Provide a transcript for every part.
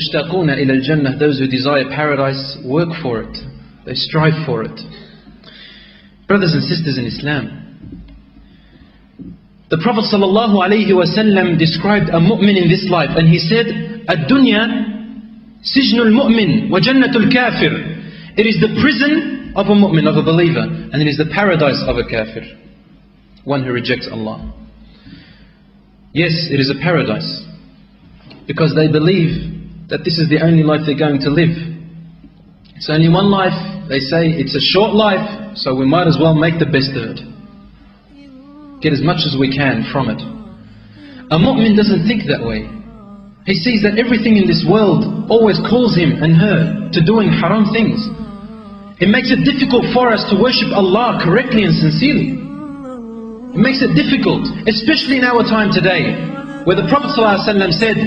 يشتاقون إلى الجنة, those who desire paradise work for it, they strive for it. Brothers and sisters in Islam, the Prophet ﷺ described a mu'min in this life, and he said, "Ad-dunya sijnul mu'min wa jannatul kafir." It is the prison of a mu'min, of a believer, and it is the paradise of a kafir, one who rejects Allah. Yes, it is a paradise, because they believe that this is the only life they're going to live. It's only one life. They say it's a short life, so we might as well make the best of it. Get as much as we can from it. A mu'min doesn't think that way. He sees that everything in this world always calls him and her to doing haram things. It makes it difficult for us to worship Allah correctly and sincerely. It makes it difficult, especially in our time today, where the Prophet ﷺ said,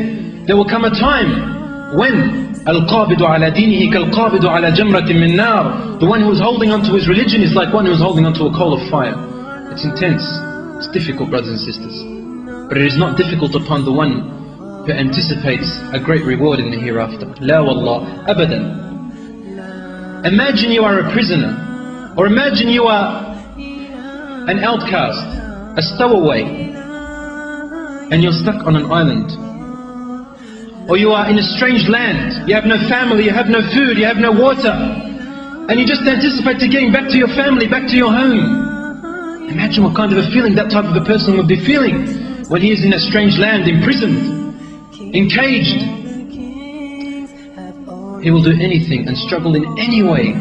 there will come a time when Al-Qabidu ala dinihi kal-Qabidu ala jamratin min nar. The one who is holding onto his religion is like one who is holding onto a coal of fire. It's intense. It's difficult, brothers and sisters. But it is not difficult upon the one who anticipates a great reward in the hereafter. La wallah, abadan. Imagine you are a prisoner, or imagine you are an outcast, a stowaway, and you're stuck on an island. Or you are in a strange land, you have no family, you have no food, you have no water, and you just anticipate to getting back to your family, back to your home. Imagine what kind of a feeling that type of a person would be feeling when he is in a strange land, imprisoned, encaged. He will do anything and struggle in any way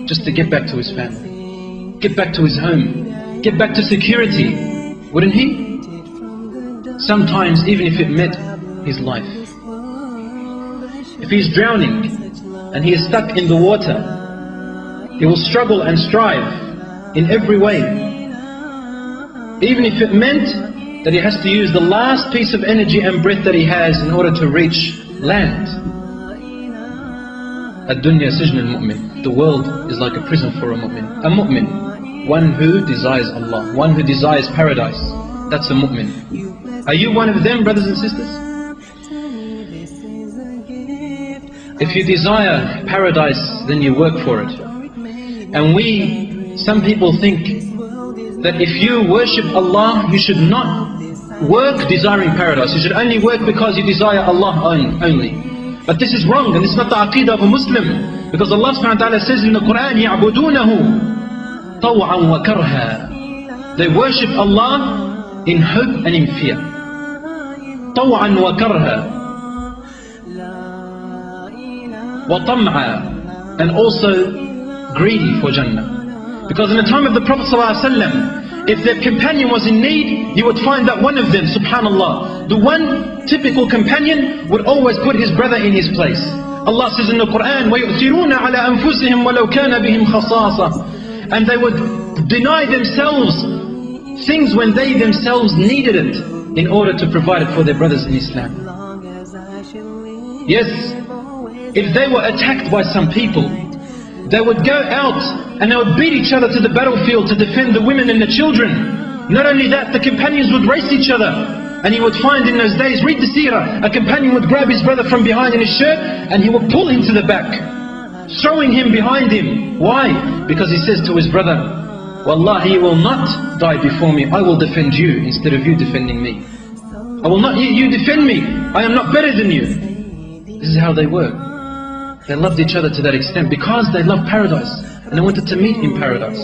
just to get back to his family, get back to his home, get back to security, wouldn't he? Sometimes even if it meant his life. If he is drowning and he is stuck in the water, he will struggle and strive in every way, even if it meant that he has to use the last piece of energy and breath that he has in order to reach land. Ad-dunya sijn al-mu'min. The world is like a prison for a mu'min. A mu'min, one who desires Allah, one who desires paradise. That's a mu'min. Are you one of them, brothers and sisters? If you desire paradise, then you work for it. And some people think that if you worship Allah, you should not work desiring paradise. You should only work because you desire Allah only. But this is wrong, and it's not the aqeedah of a Muslim. Because Allah subhanahu wa ta'ala says in the Quran, يَعْبُدُونَهُ طَوْعًا وَكَرْهًا. They worship Allah in hope and in fear. طَوْعًا وَكَرْهًا. وَطَمْعًا. And also greedy for Jannah. Because in the time of the Prophet ﷺ, if their companion was in need, you would find that one of them, subhanallah, the one typical companion would always put his brother in his place. Allah says in the Quran, وَيُؤْثِرُونَ عَلَىٰ أَنفُسِهِمْ وَلَوْ كَانَ بِهِمْ خَصَاصَةٌ. And they would deny themselves things when they themselves needed it in order to provide it for their brothers in Islam. Yes, if they were attacked by some people, they would go out and they would beat each other to the battlefield to defend the women and the children. Not only that, the companions would race each other. And you would find in those days, read the seerah, a companion would grab his brother from behind in his shirt and he would pull him to the back, throwing him behind him. Why? Because he says to his brother, Wallahi, you will not die before me, I will defend you instead of you defending me. I will not, you defend me, I am not better than you. This is how they were. They loved each other to that extent because they loved paradise and they wanted to meet in paradise.